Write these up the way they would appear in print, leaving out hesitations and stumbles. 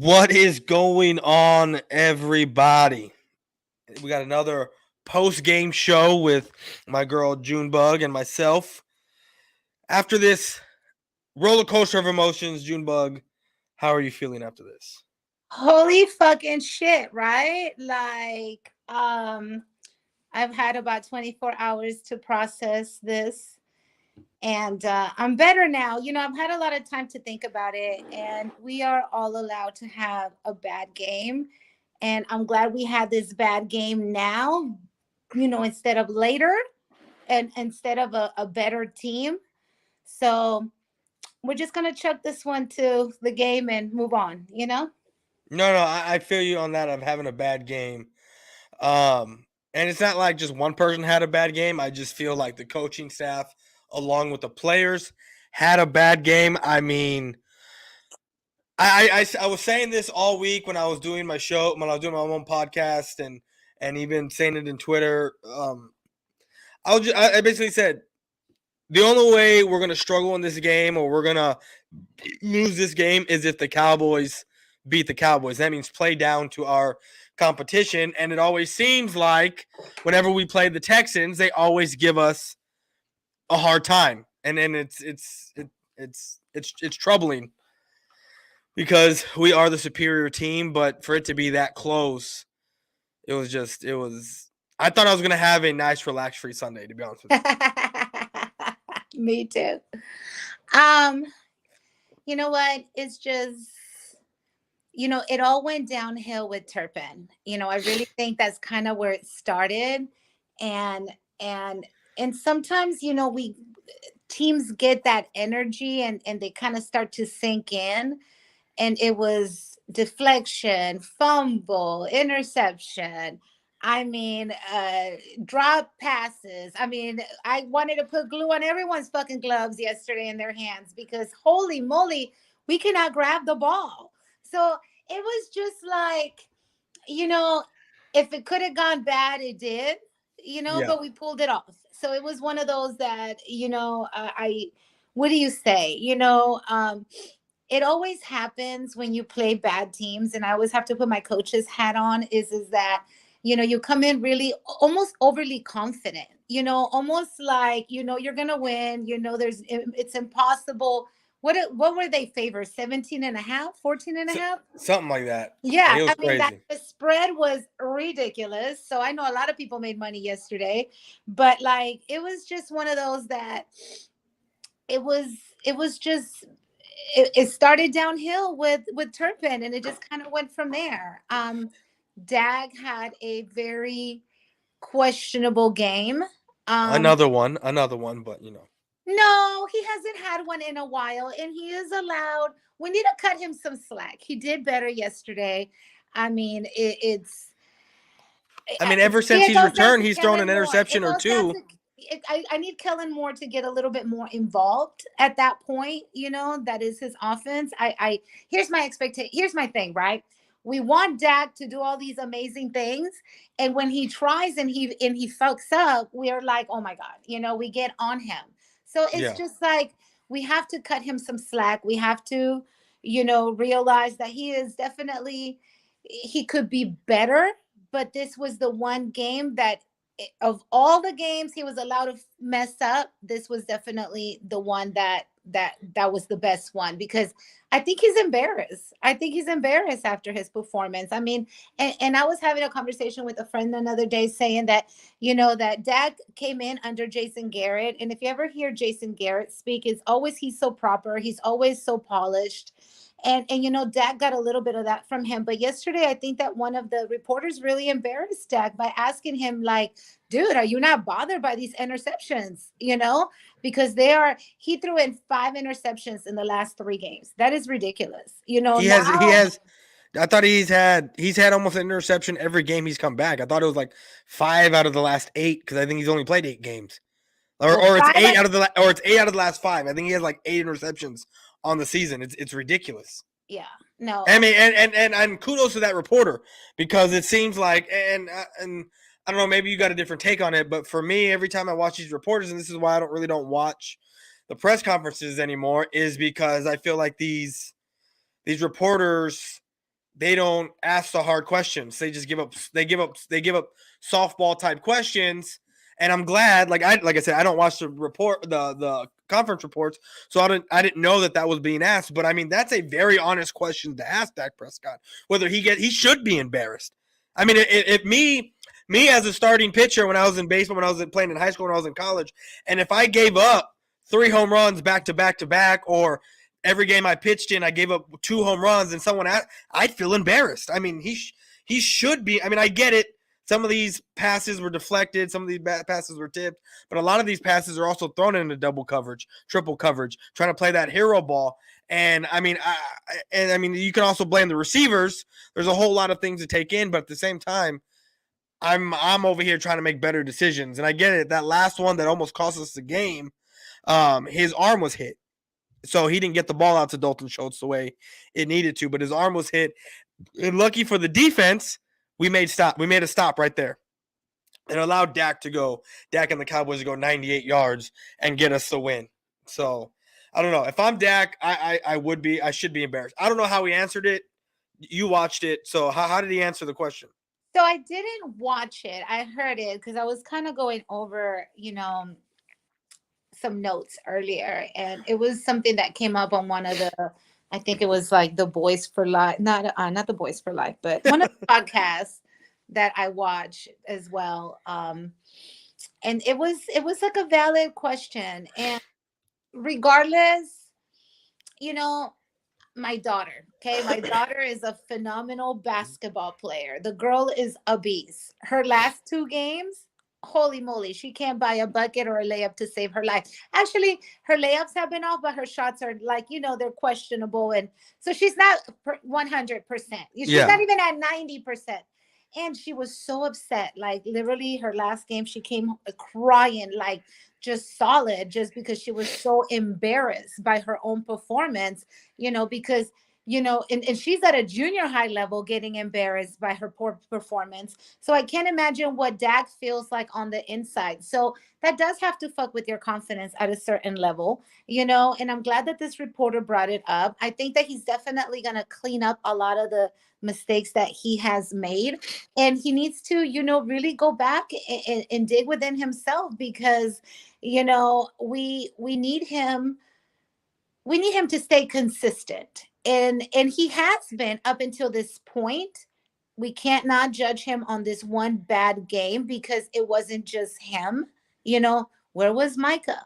What is going on, everybody? We got another post-game show with my girl Junebug and myself. After this roller coaster of emotions, Junebug, how are you feeling after this? Holy fucking shit, right? I've had about 24 hours to process this and I'm better now. I've had a lot of time to think about it, and we are all allowed to have a bad game. And I'm glad we had this bad game now, instead of later and instead of a better team. So we're just going to chuck this one to the game and move on. No, I feel you on that of having a bad game. And it's not like just one person had a bad game. I just feel like the coaching staff, along with the players, had a bad game. I mean, I was saying this all week when I was doing my show, when I was doing my own podcast, and even saying it in Twitter. I basically said the only way we're gonna struggle in this game or we're gonna lose this game is if the Cowboys beat the Cowboys. That means play down to our competition, and it always seems like whenever we play the Texans, they always give us a hard time, and then it's troubling because we are the superior team, but for it to be that close, it was. I thought I was gonna have a nice, relaxed, free Sunday. To be honest with you. Me too. Um, you know what? It's just, it all went downhill with Turpin. I really think that's kind of where it started. And and and sometimes, we teams get that energy and they kind of start to sink in, and it was deflection, fumble, interception. I mean, drop passes. I mean, I wanted to put glue on everyone's fucking gloves yesterday in their hands because holy moly, we cannot grab the ball. So it was just like, you know, if it could have gone bad, it did, Yeah. but we pulled it off. So it was one of those that, what do you say? It always happens when you play bad teams, and I always have to put my coach's hat on, is that you come in really almost overly confident, almost like you're gonna win, it's impossible. What were they favored, 17 and a half, 14 and a So, half? something like that. Like Yeah, it was I mean that crazy. the spread was ridiculous. So I know a lot of people made money yesterday, but like it was just one of those that it was it was just it started downhill with Turpin, and it just kind of went from there. Dag had a very questionable game. Um, Another one, but no, he hasn't had one in a while, and he is allowed. We need to cut him some slack. He did better yesterday. I mean, I mean, ever since it he's goes down returned, to he's thrown Kellen an Moore. It interception or goes down two. to I need Kellen Moore to get a little bit more involved at that point. That is his offense. I here's my expectation. Here's my thing, right? We want Dak to do all these amazing things, and when he tries and he fucks up, we are like, oh my god, we get on him. So it's Yeah. just like we have to cut him some slack. We have to, realize that he is definitely he could be better, but this was the one game that of all the games he was allowed to mess up, this was definitely the one that was the best one, because I think he's embarrassed. I think he's embarrassed after his performance. I mean, and I was having a conversation with a friend another day saying that, that Dak came in under Jason Garrett. And if you ever hear Jason Garrett speak, it's always he's so proper, he's always so polished. And Dak got a little bit of that from him. But yesterday, I think that one of the reporters really embarrassed Dak by asking him, like, dude, are you not bothered by these interceptions? Because he threw in 5 interceptions in the last 3 games. That is ridiculous. He Now, has. I thought he's had almost an interception every game he's come back. I thought it was like 5 out of the last 8 because I think he's only played 8 games, or well, or it's five, eight out of the or it's 8 out of the last 5. I think he has like 8 interceptions on the season. It's ridiculous. yeah, no, I mean, and kudos to that reporter because it seems like and I don't know, maybe you got a different take on it, but for me, every time I watch these reporters, and this is why I don't watch the press conferences anymore, is because I feel like these reporters they don't ask the hard questions. They just give up softball type questions. And I'm glad, like I said, I don't watch the conference reports, so I didn't know that was being asked. But I mean, that's a very honest question to ask Dak Prescott, whether he should be embarrassed. I mean, if me as a starting pitcher when I was in baseball, when I was playing in high school, when I was in college, and if I gave up 3 home runs back to back to back, or every game I pitched in, I gave up 2 home runs, and I'd feel embarrassed. I mean, he should be. I mean, I get it. Some of these passes were deflected. Some of these passes were tipped. But a lot of these passes are also thrown into double coverage, triple coverage, trying to play that hero ball. And I mean, you can also blame the receivers. There's a whole lot of things to take in, but at the same time, I'm over here trying to make better decisions. And I get it. That last one that almost cost us the game, his arm was hit. So he didn't get the ball out to Dalton Schultz the way it needed to, but his arm was hit. And lucky for the defense, we made a stop right there. It allowed Dak and the Cowboys to go 98 yards and get us the win. So I don't know. If I'm Dak, I should be embarrassed. I don't know how he answered it. You watched it. So how did he answer the question? So I didn't watch it. I heard it because I was kind of going over, some notes earlier, and it was something that came up on one of the, I think it was like the Boys for Life, not the Boys for Life, but one of the podcasts that I watch as well. And it was like a valid question, and regardless, my daughter, okay, my daughter is a phenomenal basketball player. The girl is a beast. Her last 2 games, holy moly, she can't buy a bucket or a layup to save her life. Actually, her layups have been off, but her shots are they're questionable, and so she's not 100%. She's not even at 90%. And she was so upset, like literally her last game she came crying, like just solid, just because she was so embarrassed by her own performance, because and she's at a junior high level getting embarrassed by her poor performance. So I can't imagine what Dak feels like on the inside. So that does have to fuck with your confidence at a certain level, and I'm glad that this reporter brought it up. I think that he's definitely going to clean up a lot of the mistakes that he has made, and he needs to really go back and dig within himself, because we need him to stay consistent, and he has been up until this point. We can't not judge him on this one bad game, because it wasn't just him. Where was Micah?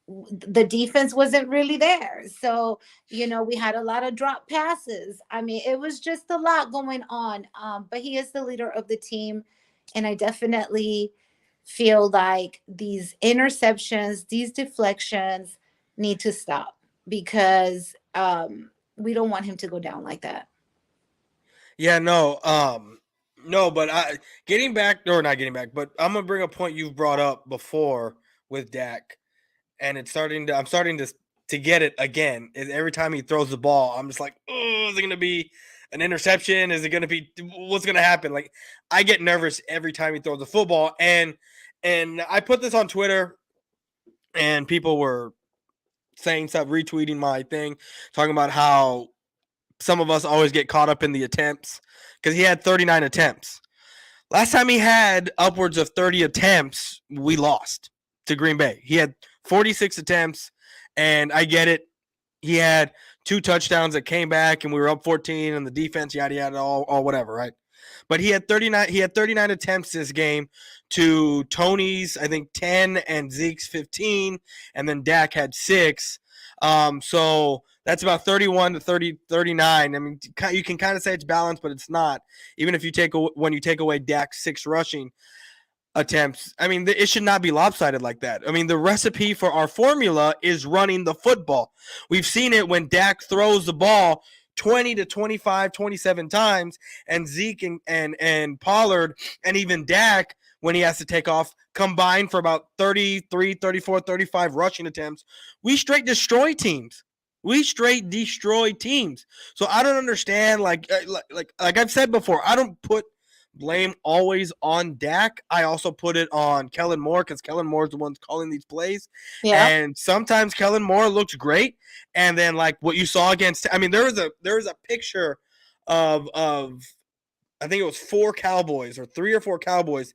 The defense wasn't really there. So, we had a lot of drop passes. I mean, it was just a lot going on. But he is the leader of the team. And I definitely feel like these interceptions, these deflections need to stop, because we don't want him to go down like that. Yeah, no. No, but getting back, or not getting back, but I'm gonna bring a point you've brought up before with Dak, and I'm starting to get it again. Every time he throws the ball, I'm just like, oh, is it gonna be an interception? Is it gonna be what's gonna happen? Like, I get nervous every time he throws the football, and I put this on Twitter, and people were saying stuff, retweeting my thing, talking about how some of us always get caught up in the attempts, because he had 39 attempts. Last time he had upwards of 30 attempts, we lost to Green Bay. He had 46 attempts, and I get it. He had 2 touchdowns that came back, and we were up 14, and the defense, yada yada, all whatever, right? But he had 39. He had 39 attempts this game to Tony's, I think, 10 and Zeke's 15, and then Dak had 6. So that's about 31 to 39. I mean, you can kind of say it's balanced, but it's not. Even if you take away Dak's 6 rushing attempts, I mean, it should not be lopsided like that. I mean, the recipe for our formula is running the football. We've seen it when Dak throws the ball 20 to 25, 27 times, and Zeke and Pollard and even Dak, when he has to take off, combined for about 33, 34, 35 rushing attempts. We straight destroy teams. So I don't understand, like I've said before, I don't put blame always on Dak. I also put it on Kellen Moore, because Kellen Moore's the one calling these plays. Yeah. And sometimes Kellen Moore looks great, and then like what you saw against, I mean, there was a picture of I think it was 4 Cowboys or 3 or 4 Cowboys.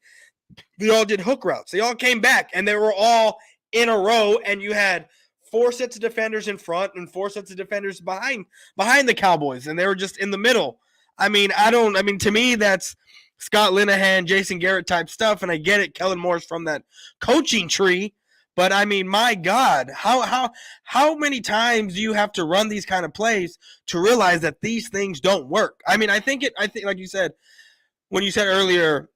They all did hook routes. They all came back, and they were all in a row, and you had 4 sets of defenders in front and 4 sets of defenders behind the Cowboys, and they were just in the middle. I mean, to me, that's Scott Linehan, Jason Garrett type stuff, and I get it. Kellen Moore's from that coaching tree, but I mean, my God, how many times do you have to run these kind of plays to realize that these things don't work? I mean, I think like you said, when you said earlier,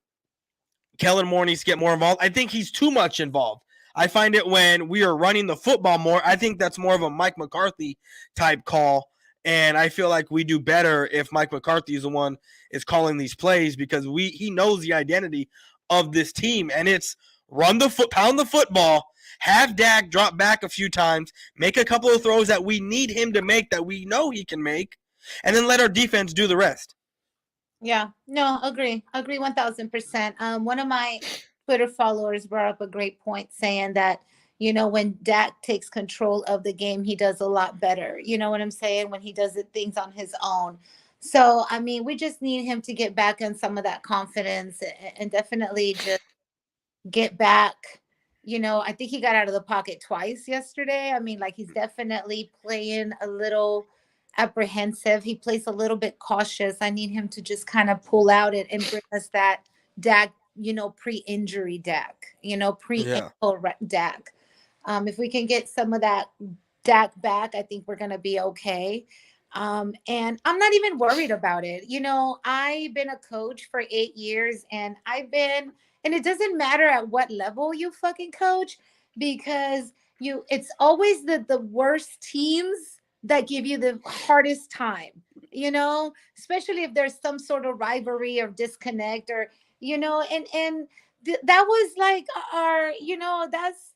Kellen Moore needs to get more involved. I think he's too much involved. I find it when we are running the football more, I think that's more of a Mike McCarthy type call. And I feel like we do better if Mike McCarthy is the one is calling these plays, because he knows the identity of this team, and it's pound the football, have Dak drop back a few times, make a couple of throws that we need him to make, that we know he can make, and then let our defense do the rest. Yeah, no, agree 1000%. One of my Twitter followers brought up a great point, saying that, when Dak takes control of the game, he does a lot better. You know what I'm saying? When he does things on his own. So, I mean, we just need him to get back on some of that confidence, and definitely just get back. I think he got out of the pocket twice yesterday. I mean, like, he's definitely playing a little apprehensive. He plays a little bit cautious. I need him to just kind of pull out it and bring us that Dak, pre-injury Dak, pre-ankle Dak. If we can get some of that Dak back, I think we're going to be okay. And I'm not even worried about it. I've been a coach for 8 years, and and it doesn't matter at what level you fucking coach, because it's always the worst teams that give you the hardest time, especially if there's some sort of rivalry or disconnect, or, and that was like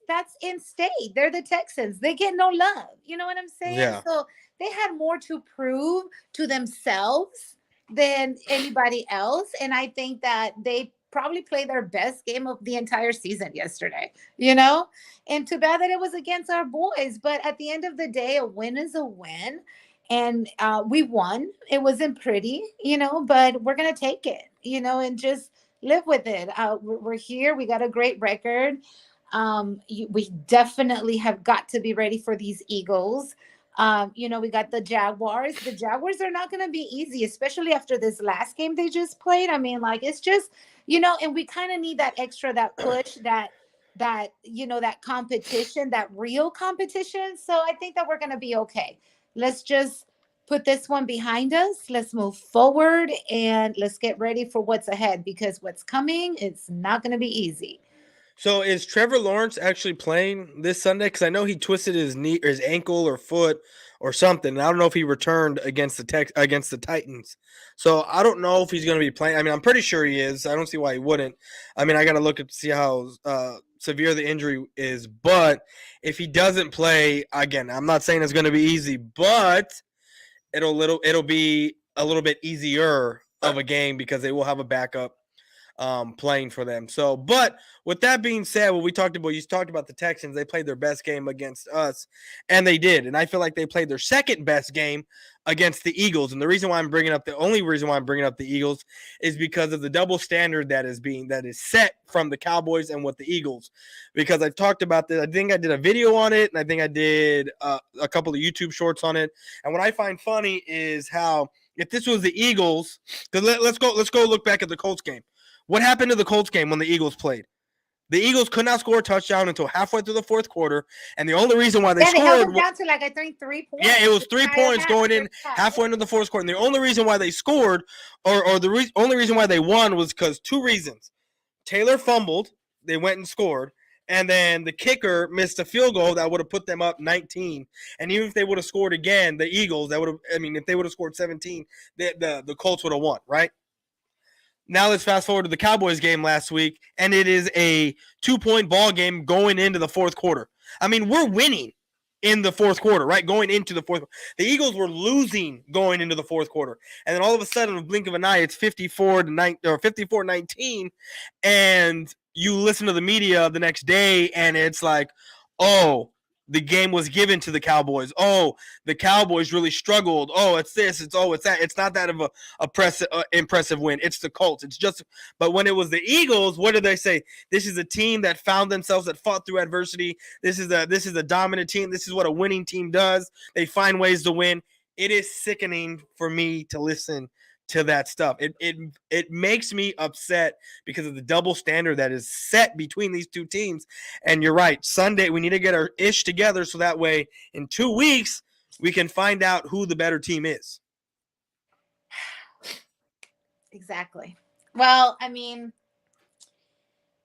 that's in state. They're the Texans. They get no love. You know what I'm saying? Yeah. So they had more to prove to themselves than anybody else. And I think that they probably played their best game of the entire season yesterday, And too bad that it was against our boys. But at the end of the day, a win is a win. And we won. It wasn't pretty, but we're going to take it, and just live with it. We're here. We got a great record. We definitely have got to be ready for these Eagles. We got the Jaguars. The Jaguars are not going to be easy, especially after this last game they just played. I mean, like, it's just, and we kind of need that extra, that push, that competition, that real competition. So I think that we're going to be okay. Let's just put this one behind us. Let's move forward, and let's get ready for what's ahead, because what's coming, it's not going to be easy. So is Trevor Lawrence actually playing this Sunday? Because I know he twisted his knee or his ankle or foot or something. I don't know if he returned against the Titans. So I don't know if he's going to be playing. I mean, I'm pretty sure he is. I don't see why he wouldn't. I mean, I got to look at see how severe the injury is. But if he doesn't play, again, I'm not saying it's going to be easy, but it'll be a little bit easier of a game, because they will have a backup playing for them. So, but with that being said, what we talked about, you talked about the Texans. They played their best game against us, and they did. And I feel like they played their second best game against the Eagles. And the only reason why I'm bringing up the Eagles is because of the double standard that is set from the Cowboys and with the Eagles. Because I've talked about this. I think I did a video on it, and I think I did a couple of YouTube shorts on it. And what I find funny is how, if this was the Eagles, because let's go look back at the Colts game. What happened to the Colts game when the Eagles played? The Eagles could not score a touchdown until halfway through the fourth quarter, and the only reason why they scored, held them down to, like, I think 3 points. Yeah, it was 3 points going in halfway into the fourth quarter. And the only reason why they scored, or the only reason why they won, was because 2 reasons. Taylor fumbled, they went and scored, and then the kicker missed a field goal that would have put them up 19. And even if they would have scored again, the Eagles, if they would have scored 17, the Colts would have won, right? Now let's fast forward to the Cowboys game last week, and it is a 2-point ball game going into the fourth quarter. I mean, we're winning in the fourth quarter, right? Going into the fourth. The Eagles were losing going into the fourth quarter. And then all of a sudden, in a blink of an eye, it's 54-19, and you listen to the media the next day, and it's like, oh, the game was given to the Cowboys. Oh, the Cowboys really struggled. Oh, it's this. It's that. It's not that of a impressive win. It's the Colts. It's just. But when it was the Eagles, what did they say? This is a team that found themselves, that fought through adversity. This is a dominant team. This is what a winning team does. They find ways to win. It is sickening for me to listen to that stuff. It makes me upset because of the double standard that is set between these two teams. And you're right. Sunday, we need to get our ish together so that way in 2 weeks we can find out who the better team is. Exactly. Well, I mean,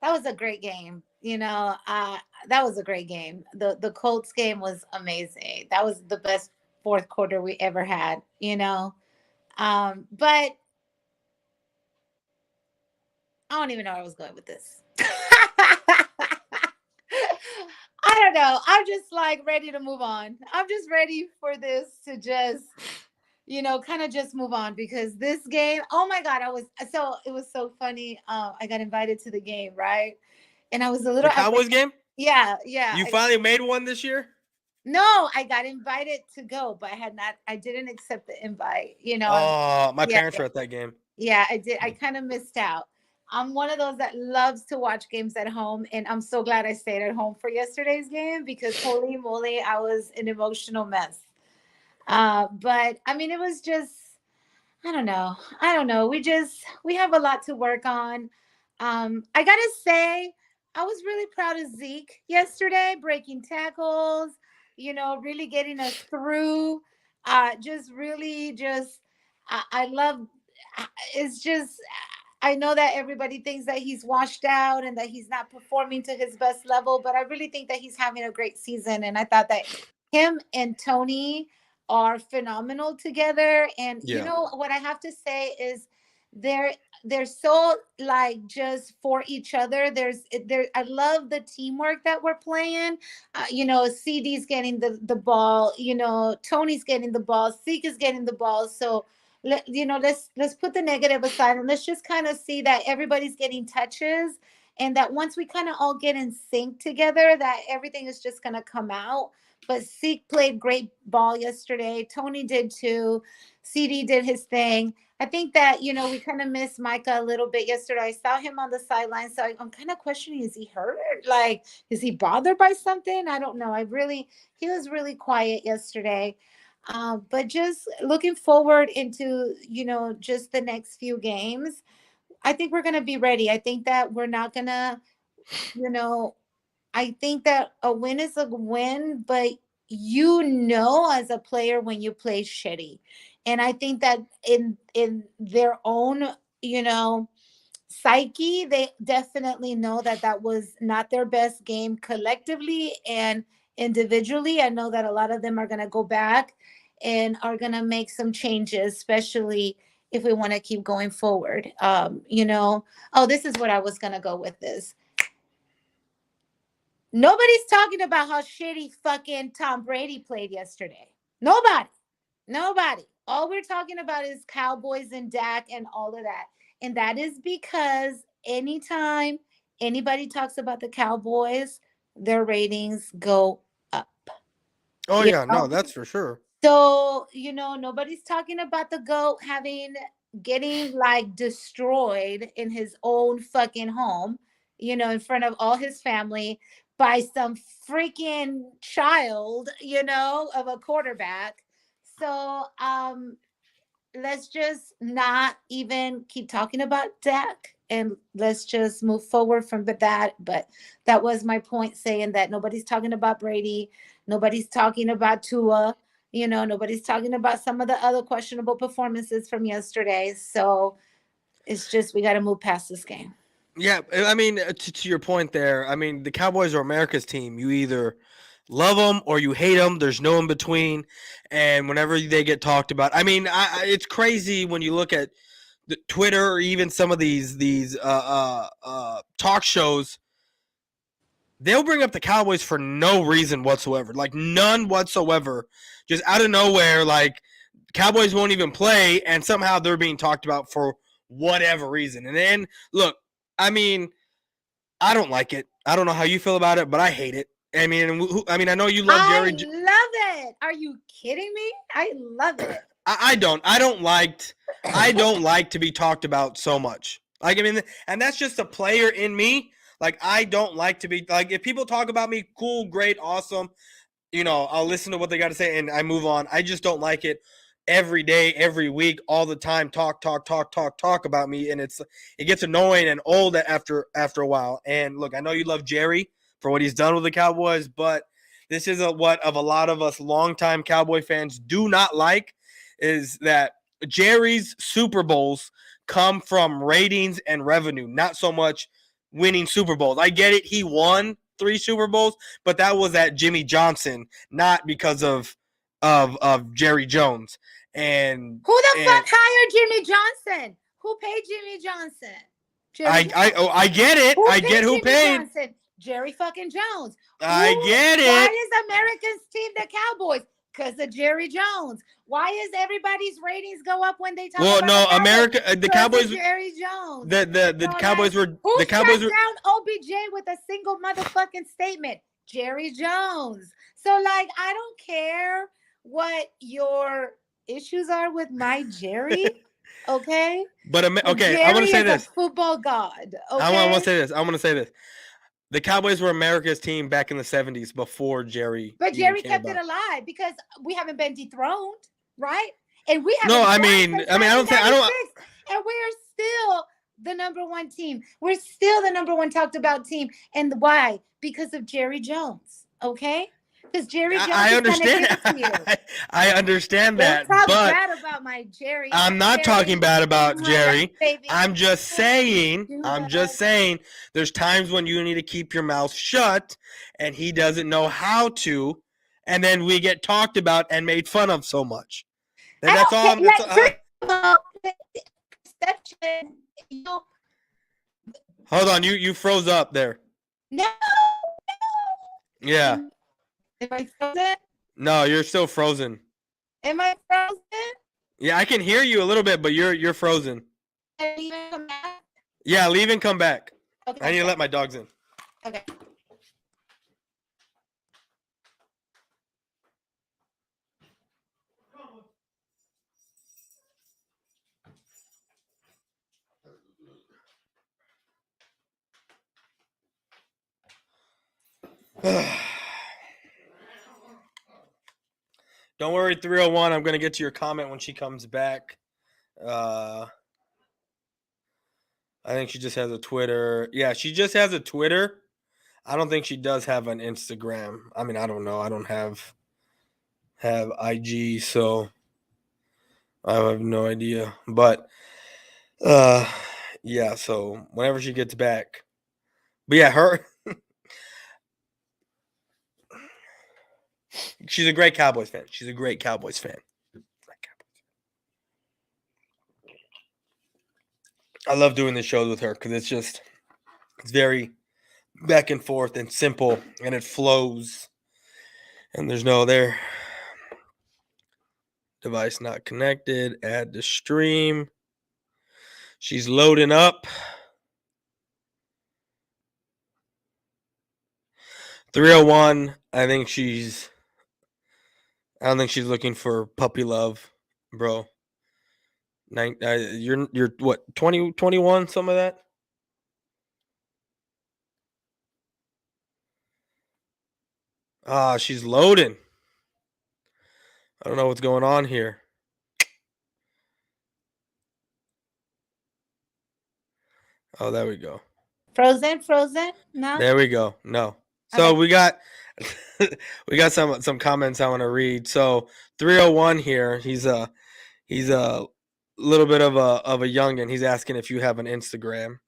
that was a great game. That was a great game. The Colts game was amazing. That was the best fourth quarter we ever had. But I don't even know where I was going with this. I don't know. I'm just like ready to move on. I'm just ready for this to just, kind of just move on, because this game, oh my God, it was so funny. I got invited to the game, right? And I was a little. The Cowboys game? Yeah. You finally made one this year? No, I got invited to go, but I didn't accept the invite, Oh, my parents were at that game. Yeah, I did. I kind of missed out. I'm one of those that loves to watch games at home, and I'm so glad I stayed at home for yesterday's game, because holy moly, I was an emotional mess. But I mean, it was just, I don't know. We have a lot to work on. I gotta say, I was really proud of Zeke yesterday, breaking tackles, really getting us through. Just really just, I love, it's just, I know that everybody thinks that he's washed out and that he's not performing to his best level, but I really think that he's having a great season. And I thought that him and Tony are phenomenal together. And what I have to say is they're they're so like just for each other. I love the teamwork that we're playing. CD's getting the ball, Tony's getting the ball, Zeke is getting the ball. So let's put the negative aside, and let's just kind of see that everybody's getting touches, and that once we kind of all get in sync together, that everything is just going to come out. But Zeke played great ball yesterday. Tony did too. CD did his thing. I think that, we kind of missed Micah a little bit yesterday. I saw him on the sideline. So I'm kind of questioning, is he hurt? Like, is he bothered by something? I don't know. He was really quiet yesterday. But just looking forward into, just the next few games, I think we're going to be ready. I think that we're not going to, I think that a win is a win, but as a player when you play shitty. And I think that in their own, psyche, they definitely know that that was not their best game collectively and individually. I know that a lot of them are going to go back and are going to make some changes, especially if we want to keep going forward. Oh, this is what I was going to go with this. Nobody's talking about how shitty fucking Tom Brady played yesterday. Nobody. All we're talking about is Cowboys and Dak and all of that. And that is because anytime anybody talks about the Cowboys, their ratings go up. Oh, yeah. No, that's for sure. So, nobody's talking about the GOAT getting like destroyed in his own fucking home, in front of all his family by some freaking child, of a quarterback. So, let's just not even keep talking about Dak, and let's just move forward from that. But that was my point, saying that nobody's talking about Brady. Nobody's talking about Tua. Nobody's talking about some of the other questionable performances from yesterday. So it's just, we got to move past this game. Yeah, I mean, to your point there, I mean, the Cowboys are America's team. You either love them or you hate them. There's no in between. And whenever they get talked about, I mean, it's crazy when you look at the Twitter or even some of these talk shows. They'll bring up the Cowboys for no reason whatsoever, like none whatsoever, just out of nowhere. Like Cowboys won't even play, and somehow they're being talked about for whatever reason. And then look, I mean, I don't like it. I don't know how you feel about it, but I hate it. I mean, I know you love I Jerry. love it. Are you kidding me? I love it. I don't. I don't like to be talked about so much. Like, I mean, and that's just a player in me. Like, I don't like to be like, if people talk about me, cool, great, awesome. I'll listen to what they got to say and I move on. I just don't like it every day, every week, all the time. Talk about me, and it gets annoying and old after a while. And look, I know you love Jerry for what he's done with the Cowboys, but this is what a lot of us longtime Cowboy fans do not like is that Jerry's Super Bowls come from ratings and revenue, not so much winning Super Bowls. I get it. He won 3 Super Bowls, but that was at Jimmy Johnson, not because of Jerry Jones. And who the fuck hired Jimmy Johnson? Who paid Jimmy Johnson? Jerry I get it. I get who paid. Johnson? Jerry fucking Jones. I get it. Why is America's team the Cowboys? Because of Jerry Jones. Why is everybody's ratings go up when they talk about the Cowboys? America, the Cowboys. Jerry Jones. The Cowboys were. Who shut down OBJ with a single motherfucking statement? Jerry Jones. So, like, I don't care what your issues are with my Jerry. Okay. But okay, Jerry I want to say this. Football god. Okay? I want to say this. The Cowboys were America's team back in the 70s before Jerry. But Jerry kept it alive because we haven't been dethroned, right? And we haven't. No, I don't think. And we're still the number one team. We're still the number one talked about team. And why? Because of Jerry Jones. Okay. Because Jerry Jones. I understand. I understand that. Don't talk bad about my Jerry. I'm not talking bad about Jerry. I'm just saying. There's times when you need to keep your mouth shut, and he doesn't know how to, and then we get talked about and made fun of so much. And that's all. Hold on, you froze up there. No. Yeah. Am I frozen? No, you're still frozen. Am I frozen? Yeah, I can hear you a little bit, but you're frozen. Leave and come back? Yeah, leave and come back. Okay. I need to let my dogs in. Okay. Don't worry, 301. I'm going to get to your comment when she comes back. I think she just has a Twitter. Yeah, she just has a Twitter. I don't think she does have an Instagram. I mean, I don't know. I don't have IG, so I have no idea. But yeah, so whenever she gets back. But yeah, her she's a great Cowboys fan. She's a great Cowboys fan. I love doing the shows with her because it's very back and forth and simple, and it flows. And there's no there. Device not connected. Add to stream. She's loading up. 301. I don't think she's looking for puppy love, bro. You're what, 20, 21, some of that? She's loading. I don't know what's going on here. Oh, there we go. Frozen? No. There we go. No. So okay. we got some comments I want to read. So 301 here. He's a little bit of a youngin. He's asking if you have an Instagram.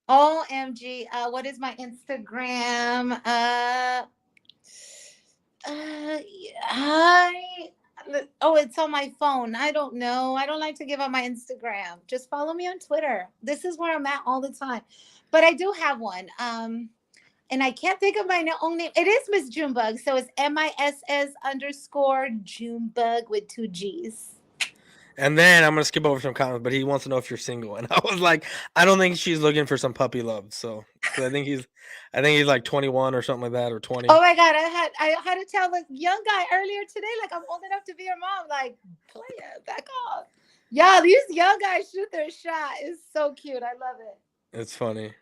OMG. What is my Instagram? It's on my phone. I don't know. I don't like to give out my Instagram. Just follow me on Twitter. This is where I'm at all the time. But I do have one. And I can't think of my own name. It is Miss Junebug. So it's MISS_Junebug with 2 G's. And then I'm going to skip over some comments, but he wants to know if you're single. And I was like, I don't think she's looking for some puppy love. So 'Cause I think he's like 21 or something like that, or Oh 20. my god, I had to tell the young guy earlier today, like I'm old enough to be your mom. Like, play it, back off. Yeah, these young guys shoot their shot. It's so cute. I love it. It's funny.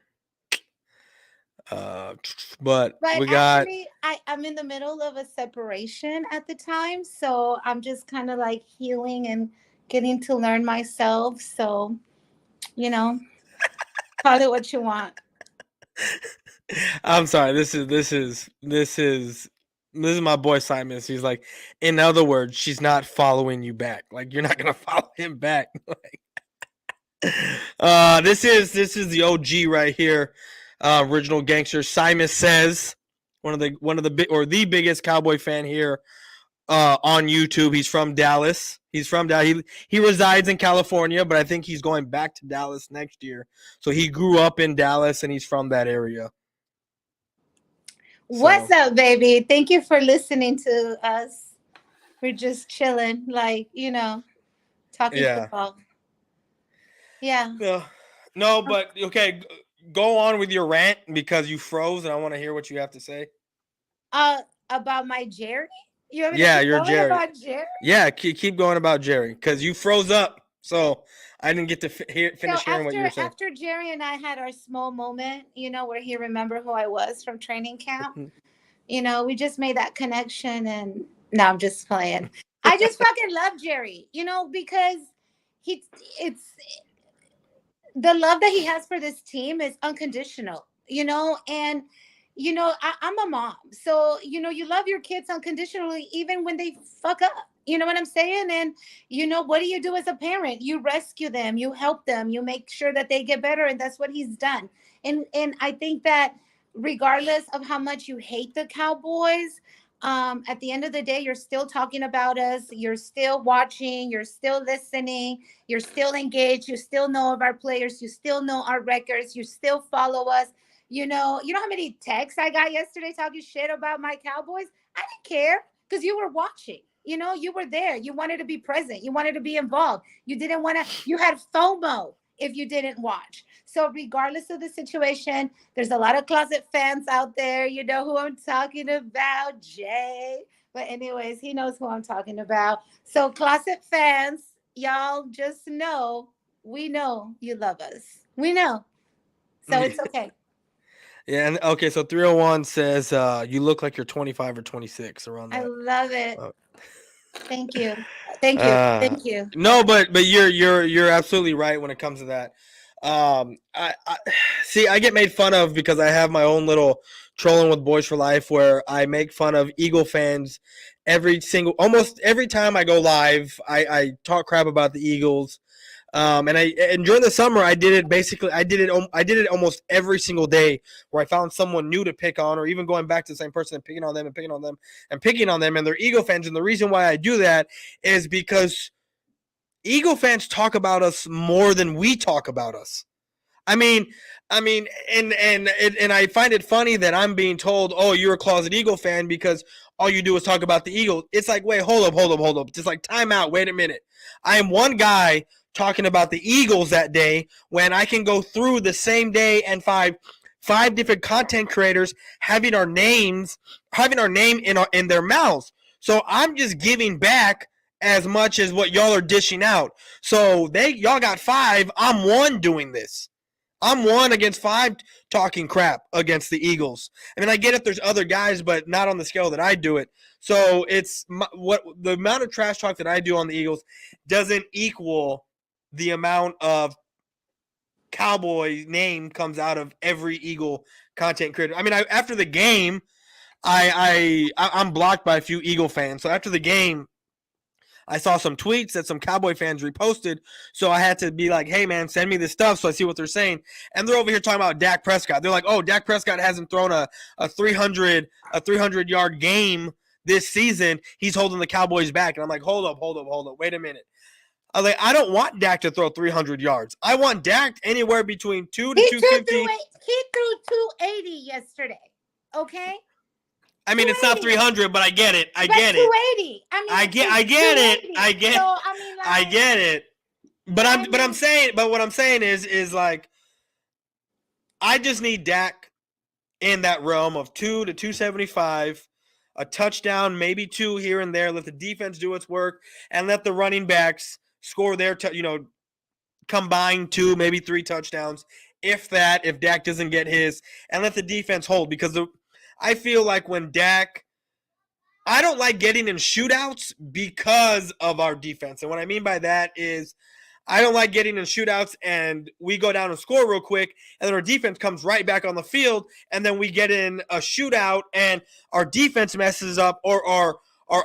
Uh, but But we got actually, I'm in the middle of a separation at the time. So I'm just kind of like healing and getting to learn myself. So, you know, call it what you want. I'm sorry. This is my boy Simon. He's like, in other words, she's not following you back. Like you're not gonna follow him back. This is the OG right here. Original gangster. Simon Says, one of the big or the biggest Cowboy fan here on YouTube. He's from Dallas. He's from Dallas. He resides in California, but I think he's going back to Dallas next year. So he grew up in Dallas and he's from that area. What's So up, baby? Thank you for listening to us. We're just chilling, like, talking yeah. football. Yeah. No, no, but okay. Go on with your rant because you froze, and I want to hear what you have to say. Uh, about my Jerry? You want me to Yeah, keep you're going Jerry. about Jerry? Yeah, keep going about Jerry because you froze up. So I didn't get to So finish hearing what you were saying. after Jerry and I had our small moment, where he remembered who I was from training camp, we just made that connection. And no, I'm just playing. I just fucking love Jerry, because he it's the love that he has for this team is unconditional, and I'm a mom. So, you love your kids unconditionally, even when they fuck up. You know what I'm saying? And what do you do as a parent? You rescue them, you help them, you make sure that they get better. And that's what he's done. And I think that regardless of how much you hate the Cowboys, at the end of the day, you're still talking about us, you're still watching, you're still listening, you're still engaged. You still know of our players. You still know our records. You still follow us. You know how many texts I got yesterday talking shit about my Cowboys? I didn't care because you were watching. You were there. You wanted to be present. You wanted to be involved. You didn't want to, you had FOMO if you didn't watch. So, regardless of the situation, there's a lot of closet fans out there. You know who I'm talking about, Jay. But, anyways, he knows who I'm talking about. So, closet fans, y'all just know we know you love us. We know. So it's okay. Yeah, and okay, so 301 says you look like you're 25 or 26 around I that. love it. Uh, Thank you. Thank you. uh, Thank you. no, but you're absolutely right when it comes to that. I see. I get made fun of because I have my own little trolling with Boys for Life where I make fun of Eagle fans almost every time I go live. I talk crap about the Eagles. And during the summer I did it basically I did it almost every single day where I found someone new to pick on or even going back to the same person and picking on them and picking on them and picking on them and they're Eagle fans. And the reason why I do that is because Eagle fans talk about us more than we talk about us. I mean, and I find it funny that I'm being told, "Oh, you're a closet Eagle fan because all you do is talk about the Eagles." It's like, wait, hold up. Just like time out. Wait a minute. I am one guy talking about the Eagles that day when I can go through the same day and five different content creators having our name in their mouths. So I'm just giving back as much as what y'all are dishing out. So y'all got 5. I'm 1 doing this. I'm 1 against 5 talking crap against the Eagles. I mean, I get if there's other guys, but not on the scale that I do it. So it's what the amount of trash talk that I do on the Eagles doesn't equal the amount of Cowboy name comes out of every Eagle content creator. I mean, after the game, I'm blocked by a few Eagle fans. So after the game, I saw some tweets that some Cowboy fans reposted, so I had to be like, hey, man, send me this stuff so I see what they're saying. And they're over here talking about Dak Prescott. They're like, oh, Dak Prescott hasn't thrown a 300-yard game this season. He's holding the Cowboys back. And I'm like, hold up. Wait a minute. I was like, I don't want Dak to throw 300 yards. I want Dak anywhere between 2 to 250. He threw 280 yesterday. Okay? I mean, it's not 300, but I get it. I get it. 280. I mean, I get it. I get. So, I mean, like, I get it. But what I'm saying is like I just need Dak in that realm of 2 to 275, a touchdown, maybe two here and there. Let the defense do its work, and let the running backs score their, combined two, maybe three touchdowns, if that. If Dak doesn't get his, and let the defense hold, because I feel like when Dak, I don't like getting in shootouts because of our defense, and what I mean by that is I don't like getting in shootouts and we go down and score real quick, and then our defense comes right back on the field, and then we get in a shootout and our defense messes up, or our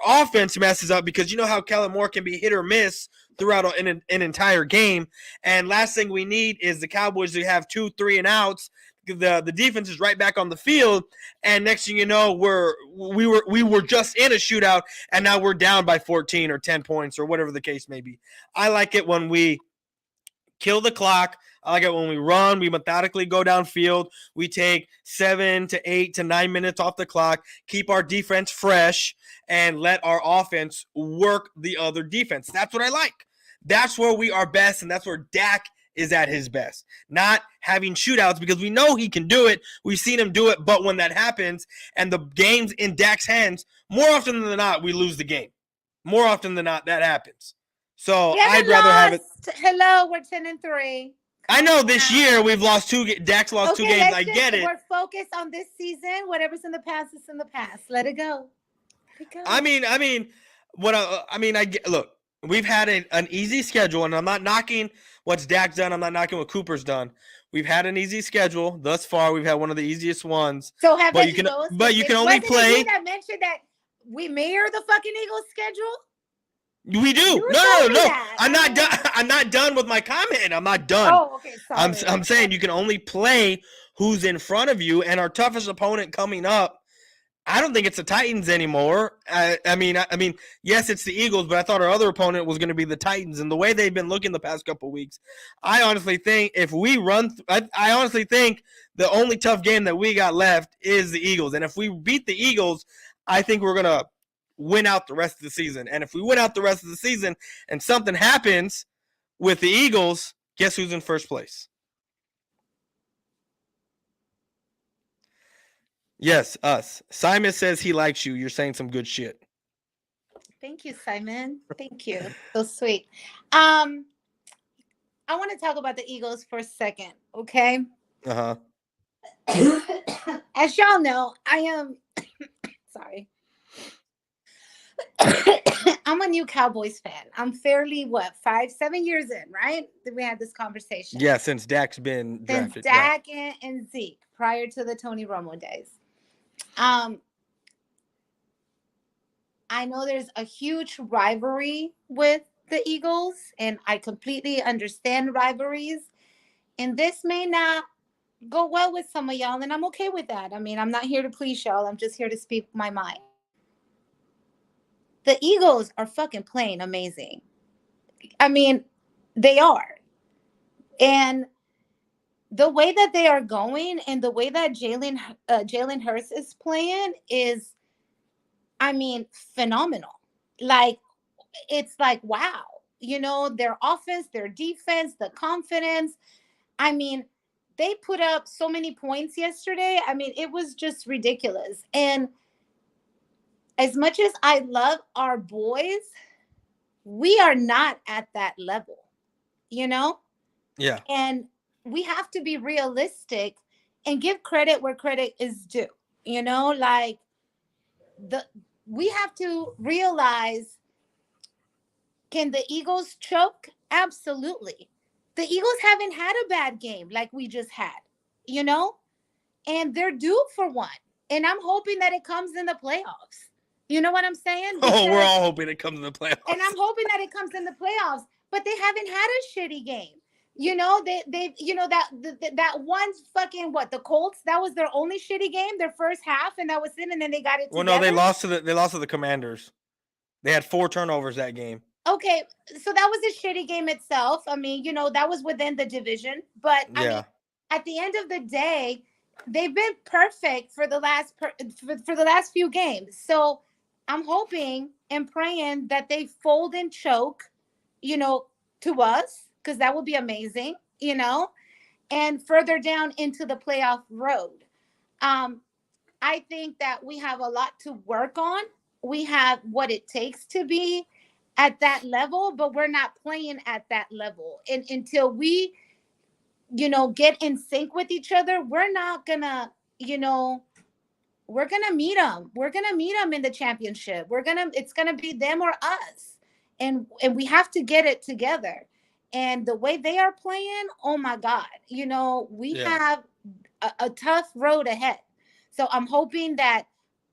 offense messes up, because you know how Kellen Moore can be hit or miss throughout an entire game. And last thing we need is the Cowboys to have 2, 3 and outs. The defense is right back on the field, and next thing you know, we were just in a shootout, and now we're down by 14 or 10 points or whatever the case may be. I like it when we kill the clock. I like it when we run. We methodically go downfield. We take 7 to 8 to 9 minutes off the clock, keep our defense fresh, and let our offense work the other defense. That's what I like. That's where we are best, and that's where Dak is at his best. Not having shootouts, because we know he can do it. We've seen him do it, but when that happens and the game's in Dak's hands, more often than not, we lose the game. More often than not, that happens. So I'd rather have it. Hello, we're 10-3. I know this year we've lost two. Dak's lost two games. I get it. We're focused on this season. Whatever's in the past is in the past. Let it go. Let it go. I mean, look. We've had an easy schedule, and I'm not knocking what Dak's done. I'm not knocking what Cooper's done. We've had an easy schedule thus far. We've had one of the easiest ones. So have but the Eagles. But you can only play. That mentioned that we mirror the fucking Eagles schedule. We do. No. I'm not done. I'm not done with my comment. I'm not done. Oh, okay. Sorry. I'm saying you can only play who's in front of you, and our toughest opponent coming up, I don't think it's the Titans anymore. I mean, yes, it's the Eagles, but I thought our other opponent was going to be the Titans, and the way they've been looking the past couple of weeks, I honestly think if we run, I honestly think the only tough game that we got left is the Eagles, and if we beat the Eagles, I think we're going to win out the rest of the season. And if we win out the rest of the season and something happens with the Eagles, guess who's in first place? Yes, us. Simon says he likes you. You're saying some good shit. Thank you, Simon. Thank you. So sweet. I want to talk about the Eagles for a second, okay? Uh-huh. As y'all know, I am sorry. I'm a new Cowboys fan. I'm fairly 5-7 years in, right? That we had this conversation. Yeah, since Dak's been drafted. Since Dak and Zeke, prior to the Tony Romo days. I know there's a huge rivalry with the Eagles, and I completely understand rivalries. And this may not go well with some of y'all, and I'm okay with that. I mean, I'm not here to please y'all. I'm just here to speak my mind. The Eagles are fucking playing amazing. I mean, they are. And the way that they are going and the way that Jalen Hurts is playing is, I mean, phenomenal. Like, it's like, wow. You know, their offense, their defense, the confidence. I mean, they put up so many points yesterday. I mean, it was just ridiculous. And as much as I love our boys, we are not at that level, you know? Yeah. And we have to be realistic and give credit where credit is due, you know? Like, we have to realize, can the Eagles choke? Absolutely. The Eagles haven't had a bad game like we just had, you know? And they're due for one. And I'm hoping that it comes in the playoffs. You know what I'm saying? Because, we're all hoping it comes in the playoffs. And I'm hoping that it comes in the playoffs. But they haven't had a shitty game. You know, they you know, that one fucking the Colts, that was their only shitty game, their first half, and that was it, and then they got it together. Well, no, they lost to the Commanders. They had 4 turnovers that game. Okay, so that was a shitty game itself. I mean, you know, that was within the division, but I mean, at the end of the day, they've been perfect for the last for the last few games. So I'm hoping and praying that they fold and choke, you know, to us, because that would be amazing, you know. and further down into the playoff road. Um, I think that we have a lot to work on. We have what it takes to be at that level, but we're not playing at that level. And until we, get in sync with each other, we're not gonna, you know, we're gonna meet them. We're gonna meet them in the championship. It's gonna be them or us, and we have to get it together. And the way they are playing, oh my God, we Yeah. have a tough road ahead. So I'm hoping that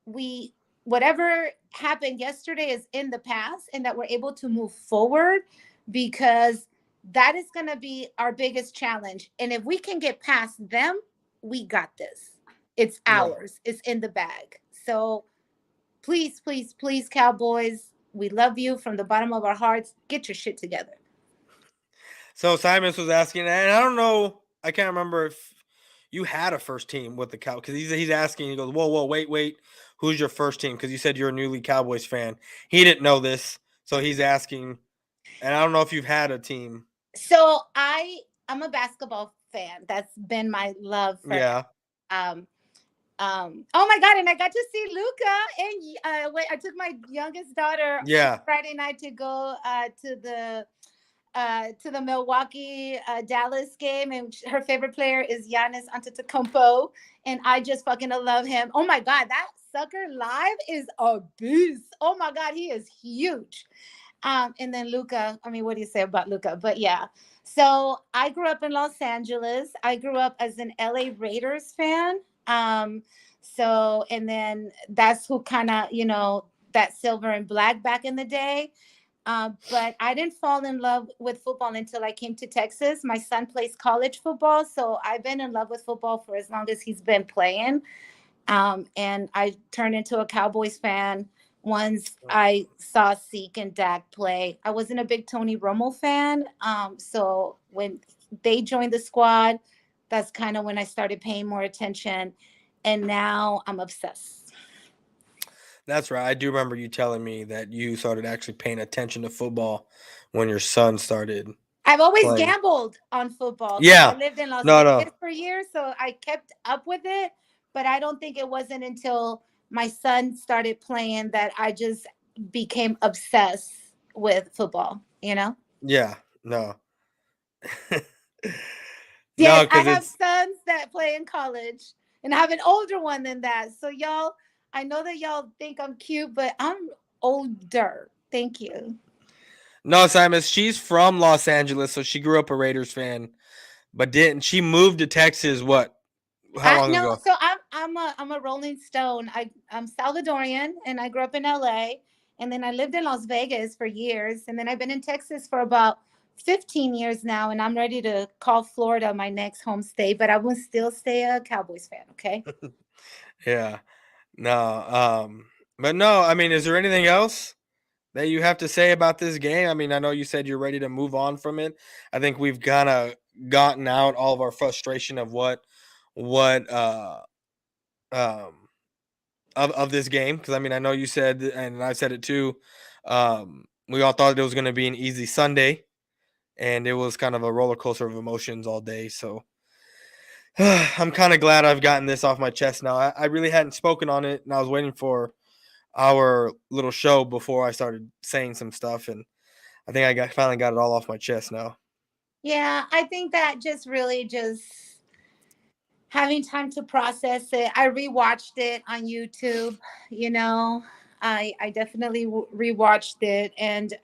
we, whatever happened yesterday is in the past and that we're able to move forward, because that is going to be our biggest challenge. And if we can get past them, we got this. It's Yeah. ours. It's in the bag. So please, please, please, Cowboys, we love you from the bottom of our hearts. Get your shit together. So Simons was asking, and I don't know, I can't remember if you had a first team with the Cow, because he's asking. He goes, whoa, wait, who's your first team? Because you said you're a newly Cowboys fan. He didn't know this, so he's asking, and I don't know if you've had a team. So I'm a basketball fan. That's been my love forever. Yeah, Um, oh my God, and I got to see Luca, and I took my youngest daughter yeah, Friday night to go to the Milwaukee Dallas game, and her favorite player is Giannis Antetokounmpo, and I just fucking love him. Oh my God, that sucker live is a beast. Oh my God, he is huge. And then Luca, I mean, what do you say about Luca? But yeah. So I grew up in Los Angeles. I grew up as an LA Raiders fan. And then that's who kind of, that silver and black back in the day. But I didn't fall in love with football until I came to Texas. My son plays college football, so I've been in love with football for as long as he's been playing. And I turned into a Cowboys fan once I saw Zeke and Dak play. I wasn't a big Tony Romo fan. So when they joined the squad, that's kind of when I started paying more attention. And now I'm obsessed. that's right. I do remember you telling me that you started actually paying attention to football when your son started I've always playing. gambled on football because I Yeah, lived in Las no, Vegas for years. So I kept up with it. But I don't think it wasn't until my son started playing that I just became obsessed with football. yeah, no, no, Yes, I because have it's sons that play in college, and I have an older one than that. So y'all, I know that y'all think I'm cute, but I'm older. Thank you. no, Simon. She's from Los Angeles, so she grew up a Raiders fan, but didn't she moved to Texas? What? How I long no, ago? so I'm a Rolling Stone. I'm Salvadorian, and I grew up in LA, and then I lived in Las Vegas for years, and then I've been in Texas for about 15 years now, and I'm ready to call Florida my next home state, but I will still stay a Cowboys fan. Okay. Yeah, no, but no. I mean, is there anything else that you have to say about this game? I mean, I know you said you're ready to move on from it. I think we've kind of gotten out all of our frustration of what um of this game, because I mean, I know you said, and I said it too. We all thought it was going to be an easy Sunday, and it was kind of a roller coaster of emotions all day. So I'm kind of glad I've gotten this off my chest now. I really hadn't spoken on it, and I was waiting for our little show before I started saying some stuff, and I think finally got it all off my chest now. Yeah, I think that just really just having time to process it. I rewatched it on YouTube. You know, I definitely rewatched it, and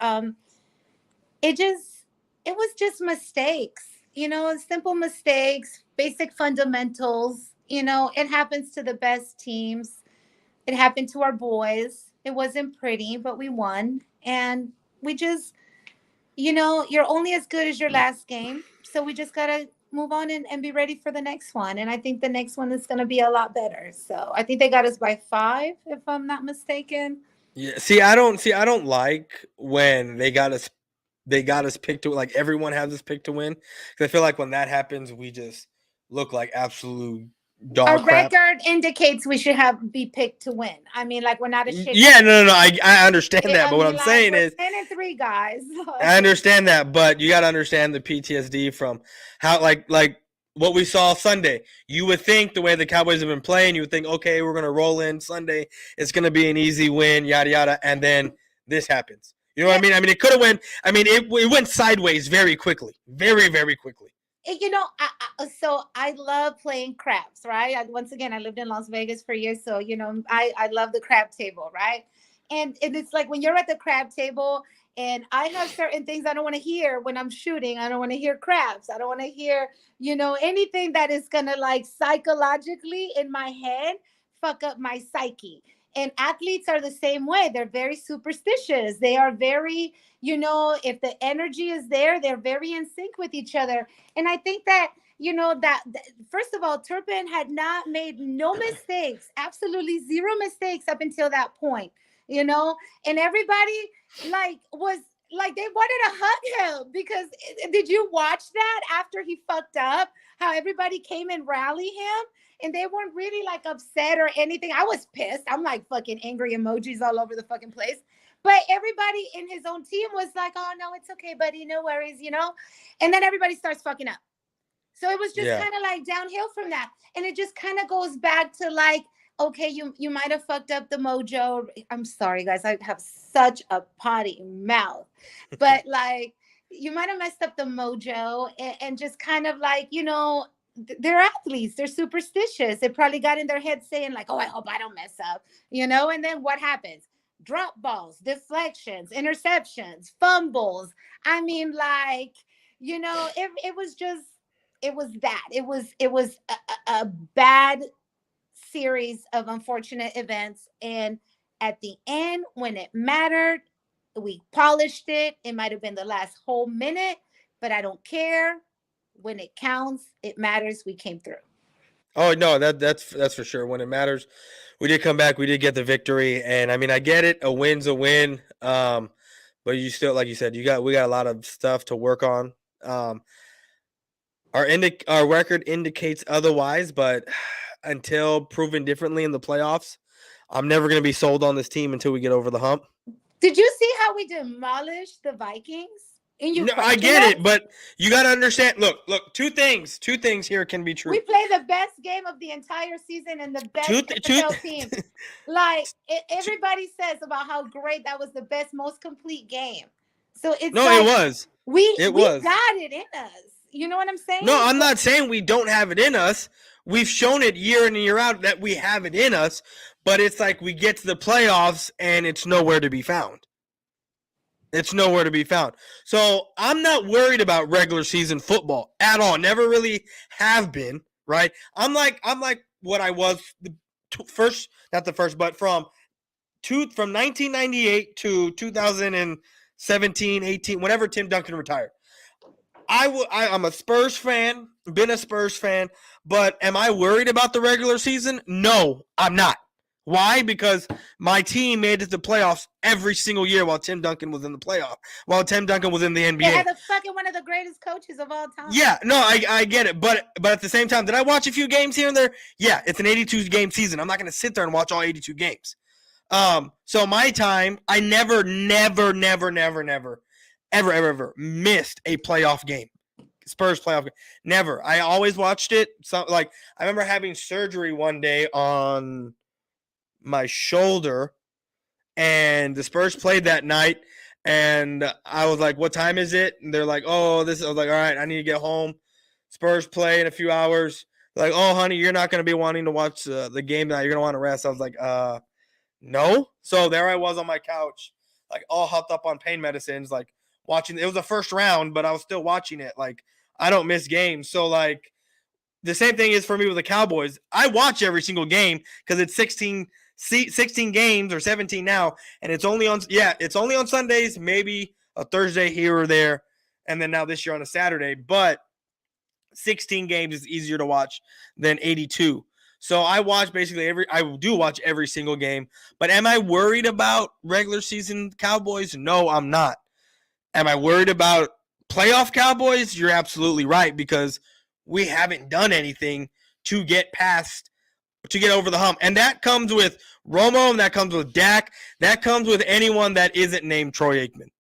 it just it was just mistakes. Simple mistakes, basic fundamentals. It happens to the best teams. It happened to our boys. It wasn't pretty, but we won, and we just you're only as good as your last game. So we just got to move on and be ready for the next one. And I think the next one is going to be a lot better. So I think they got us by 5, if I'm not mistaken. Yeah, I don't like when they got us picked to, like, everyone has us picked to win. 'Cause I feel like when that happens, we just look like absolute Our dog crap. record indicates we should have be picked to win. I mean, like we're not a shitty. Yeah, no. I understand that, I but what mean, I'm like saying we're is, 10-3 guys. I understand that, but you got to understand the PTSD from how, like what we saw Sunday. You would think the way the Cowboys have been playing, you would think, okay, we're going to roll in Sunday. It's going to be an easy win, yada, yada. And then this happens. You know what I mean? I mean, it could have went – I mean, it went sideways very quickly. Very, very quickly. You know, so I love playing craps, right? Once again, I lived in Las Vegas for years. So, you know, I love the crap table, right? And it's like when you're at the crab table and I have certain things I don't want to hear when I'm shooting. I don't want to hear craps. I don't want to hear, you know, anything that is going to like psychologically in my head fuck up my psyche. And athletes are the same way. They're very superstitious. They are very, you know, if the energy is there, they're very in sync with each other. And I think that, you know, that first of all, Turpin had not made no mistakes, absolutely zero mistakes up until that point, you know, and everybody like was like they wanted to hug him because did you watch that after he fucked up? How everybody came and rallied him and they weren't really like upset or anything. I was pissed. I'm like fucking angry emojis all over the fucking place. But everybody in his own team was like, oh, no, it's okay, buddy. No worries, you know? And then everybody starts fucking up. So it was just kind of like downhill from that. And it just kind of goes back to like, okay, you might have fucked up the mojo. I'm sorry, guys. I have such a potty mouth. But like, you might have messed up the mojo and just kind of like, you know, they're athletes. They're superstitious. It probably got in their head saying like, oh, I hope I don't mess up, you know? And then what happens? Drop balls, deflections, interceptions, fumbles. I mean, like, you know, it was just, it was that. It was a bad series of unfortunate events. And at the end, when it mattered, we polished it. It might have been the last whole minute, but I don't care. When it counts, it matters. We came through. Oh no, that's for sure. When it matters, we did come back. We did get the victory, and I mean, I get it. A win's a win. But you still, like you said, we got a lot of stuff to work on. Our record indicates otherwise, but until proven differently in the playoffs, I'm never going to be sold on this team until we get over the hump. Did you see how we demolished the Vikings? No, I get it, but you got to understand. Look, two things here can be true. We play the best game of the entire season and the best NFL team. Like everybody says about how great that was, the best, most complete game. So it's it was. We got it in us. You know what I'm saying? No, I'm not saying we don't have it in us. We've shown it year in and year out that we have it in us, but it's like we get to the playoffs and it's nowhere to be found. It's nowhere to be found. So I'm not worried about regular season football at all. Never really have been, right? I'm like what I was from 1998 to 2017, 18, whenever Tim Duncan retired. I'm a Spurs fan, been a Spurs fan, but am I worried about the regular season? No, I'm not. Why? Because my team made it to the playoffs every single year while Tim Duncan was in the playoff, while Tim Duncan was in the NBA. They had one of the greatest coaches of all time. Yeah, no, I get it. But at the same time, did I watch a few games here and there? Yeah, it's an 82-game season. I'm not going to sit there and watch all 82 games. So my time, I never ever missed a playoff game. Spurs playoff game. Never. I always watched it. So, like, I remember having surgery one day on my shoulder, and the Spurs played that night, and I was like, what time is it? And they're like, oh, this. I was like, all right, I need to get home. Spurs play in a few hours. They're like, oh, honey, you're not going to be wanting to watch the game tonight. You're going to want to rest. I was like, no. So there I was on my couch, like all hopped up on pain medicines, like watching. It was the first round, but I was still watching it. Like, I don't miss games. So, like, the same thing is for me with the Cowboys. I watch every single game because it's 16 games or 17 now, and it's only on Sundays, maybe a Thursday here or there, and then now this year on a Saturday. But 16 games is easier to watch than 82. So I watch I do watch every single game. But am I worried about regular season Cowboys? No, I'm not. Am I worried about playoff Cowboys? You're absolutely right, because we haven't done anything to get over the hump. And that comes with Romo, and that comes with Dak. That comes with anyone that isn't named Troy Aikman.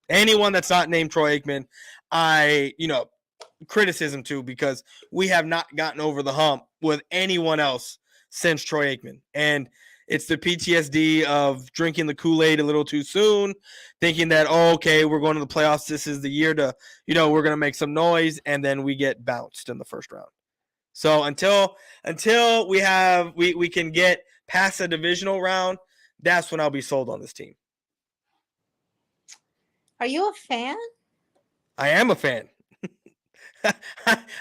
Anyone that's not named Troy Aikman, criticism to, because we have not gotten over the hump with anyone else since Troy Aikman. And it's the PTSD of drinking the Kool-Aid a little too soon, thinking that, oh, okay, we're going to the playoffs. This is the year to, we're going to make some noise, and then we get bounced in the first round. So until we can get past the divisional round, that's when I'll be sold on this team. Are you a fan? I am a fan.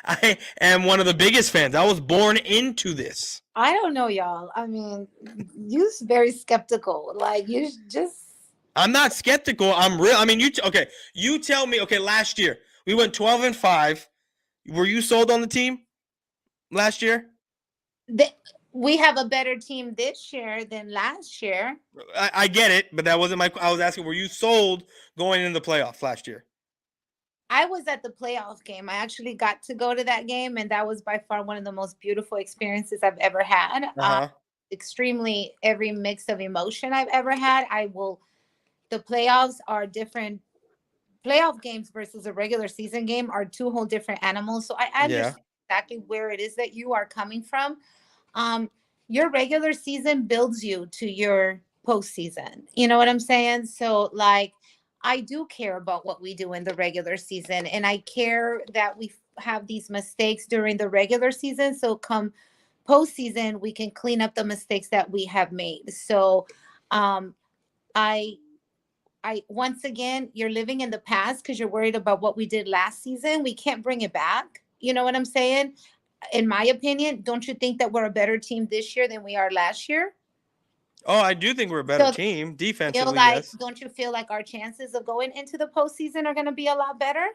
I am one of the biggest fans. I was born into this. I don't know, y'all. I mean, you're very skeptical. Like, you just. I'm not skeptical. I'm real. I mean, you tell me. Okay, last year we went 12-5. Were you sold on the team last year? We have a better team this year than last year. I get it, but that wasn't I was asking, were you sold going into the playoffs last year? I was at the playoff game. I actually got to go to that game, and that was by far one of the most beautiful experiences I've ever had. Extremely every mix of emotion I've ever had. The playoffs are different. Playoff games versus a regular season game are two whole different animals. So I understand exactly where it is that you are coming from. Your regular season builds you to your postseason. You know what I'm saying? So, like, I do care about what we do in the regular season, and I care that we have these mistakes during the regular season. So come postseason, we can clean up the mistakes that we have made. So, I once again, you're living in the past because you're worried about what we did last season. We can't bring it back. You know what I'm saying? In my opinion, don't you think that we're a better team this year than we are last year? Oh, I do think we're a better team defensively. Yes. Don't you feel like our chances of going into the postseason are going to be a lot better?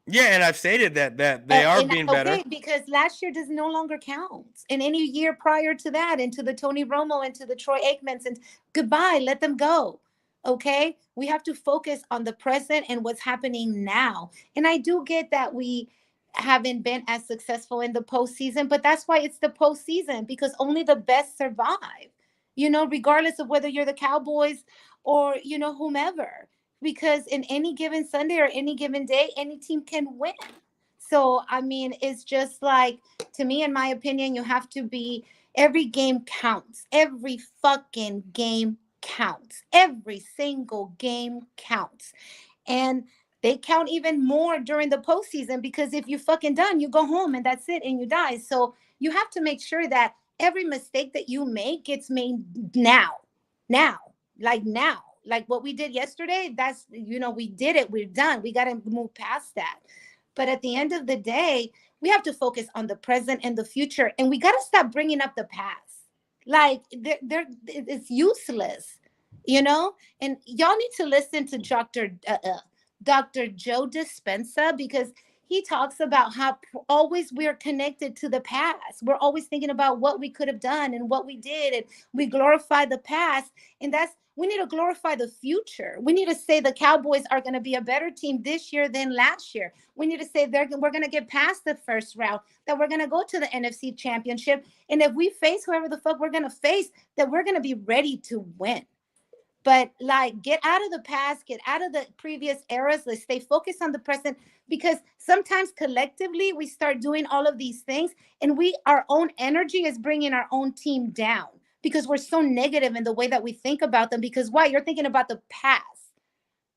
Yeah, and I've stated that they are being better. Because last year does no longer count. And any year prior to that, into the Tony Romo, into the Troy Aikmans, and goodbye, let them go. Okay? We have to focus on the present and what's happening now. And I do get that we haven't been as successful in the postseason, but that's why it's the postseason, because only the best survive, regardless of whether you're the Cowboys or, whomever. Because in any given Sunday or any given day, any team can win. So, I mean, it's just like, to me, in my opinion, you have to be, every game counts. Every fucking game counts. Every single game counts. And they count even more during the postseason, because if you fucking done, you go home and that's it and you die. So you have to make sure that every mistake that you make gets made now. Like what we did yesterday, that's, we did it. We're done. We got to move past that. But at the end of the day, we have to focus on the present and the future. And we got to stop bringing up the past. Like, it's useless, And y'all need to listen to Dr. Joe Dispenza, because he talks about how always we're connected to the past. We're always thinking about what we could have done and what we did, and we glorify the past. And we need to glorify the future. We need to say the Cowboys are going to be a better team this year than last year. We need to say we're going to get past the first round, that we're going to go to the NFC Championship. And if we face whoever the fuck we're going to face, that we're going to be ready to win. But, like, get out of the past, get out of the previous eras. Let's stay focused on the present, because sometimes collectively we start doing all of these things, and our own energy is bringing our own team down, because we're so negative in the way that we think about them. Because why? You're thinking about the past.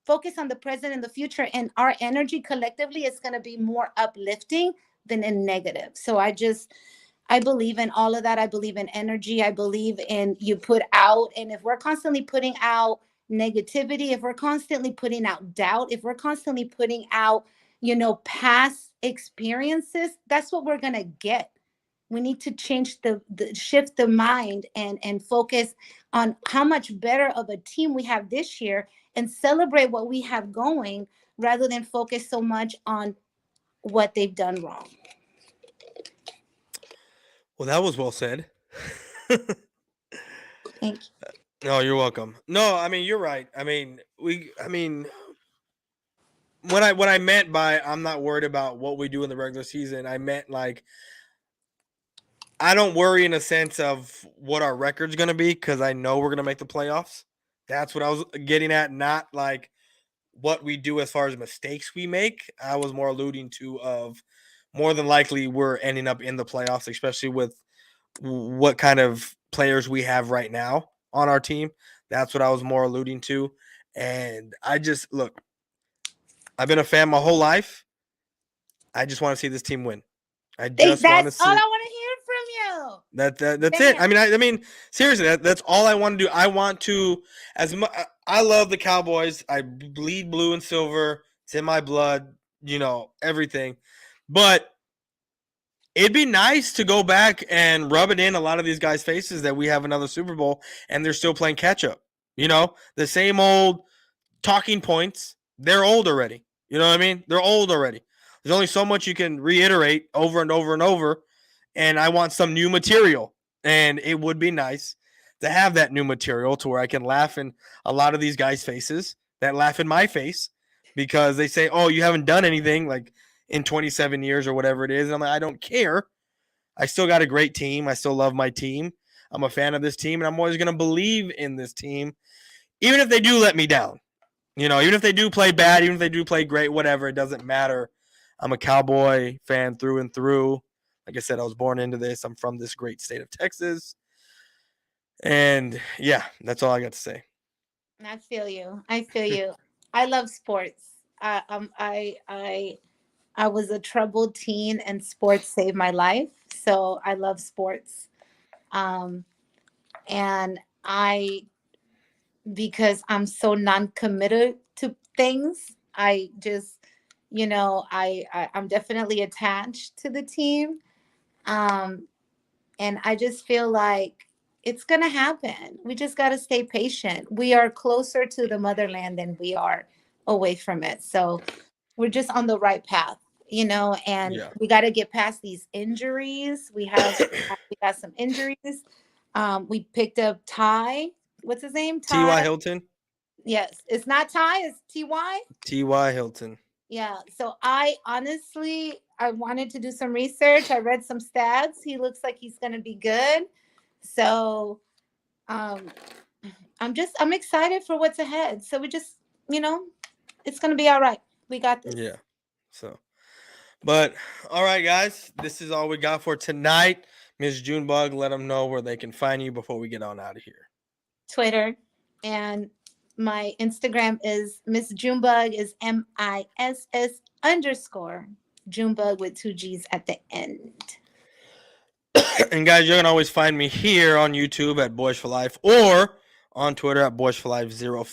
Focus on the present and the future, and our energy collectively is going to be more uplifting than in negative. So I believe in all of that. I believe in energy. I believe in you put out. And if we're constantly putting out negativity, if we're constantly putting out doubt, if we're constantly putting out, past experiences, that's what we're going to get. We need to change shift the mind and focus on how much better of a team we have this year, and celebrate what we have going, rather than focus so much on what they've done wrong. Well, that was well said. Thank you. No, you're welcome. No, I mean, you're right. I mean, what I meant by I'm not worried about what we do in the regular season, I meant, like, I don't worry in a sense of what our record's going to be, because I know we're going to make the playoffs. That's what I was getting at, not like what we do as far as mistakes we make. I was more alluding to of more than likely we're ending up in the playoffs, especially with what kind of players we have right now on our team. That's what I was more alluding to. And I just look, I've been a fan my whole life. I just want to see this team win. I just want to That's all see I want to hear from you. that's it. I mean seriously, that's all I want to do. I want to I love the Cowboys. I bleed blue and silver. It's in my blood, everything. But it'd be nice to go back and rub it in a lot of these guys' faces that we have another Super Bowl and they're still playing catch up. The same old talking points. They're old already. You know what I mean? They're old already. There's only so much you can reiterate over and over and over. And I want some new material. And it would be nice to have that new material to where I can laugh in a lot of these guys' faces that laugh in my face because they say, oh, you haven't done anything like in 27 years or whatever it is. And I'm like, I don't care. I still got a great team. I still love my team. I'm a fan of this team, and I'm always going to believe in this team, even if they do let me down. Even if they do play bad, even if they do play great, whatever, it doesn't matter. I'm a Cowboy fan through and through. Like I said, I was born into this. I'm from this great state of Texas. And yeah, that's all I got to say. I feel you. I feel you. I love sports. I was a troubled teen, and sports saved my life. So I love sports. Um, and because I'm so non-committed to things, I just, I'm definitely attached to the team. Um, and I just feel like it's going to happen. We just got to stay patient. We are closer to the motherland than we are away from it. So we're just on the right path, and Yeah. we got to get past these injuries. We got some injuries. We picked up Ty. What's his name? T.Y. Ty. Hilton? Yes, it's not Ty, it's Ty. T.Y. Hilton. Yeah. So I wanted to do some research. I read some stats. He looks like he's going to be good. So um, I'm excited for what's ahead. So it's going to be all right. We got this. Yeah. So, but all right, guys, this is all we got for tonight. Ms. Junebug, let them know where they can find you before we get on out of here. Twitter, and my Instagram is Miss Junebug, is MISS_ Junebug with 2 G's at the end. And guys, you can always find me here on YouTube at Boys for Life or on Twitter at Boys for Life 04.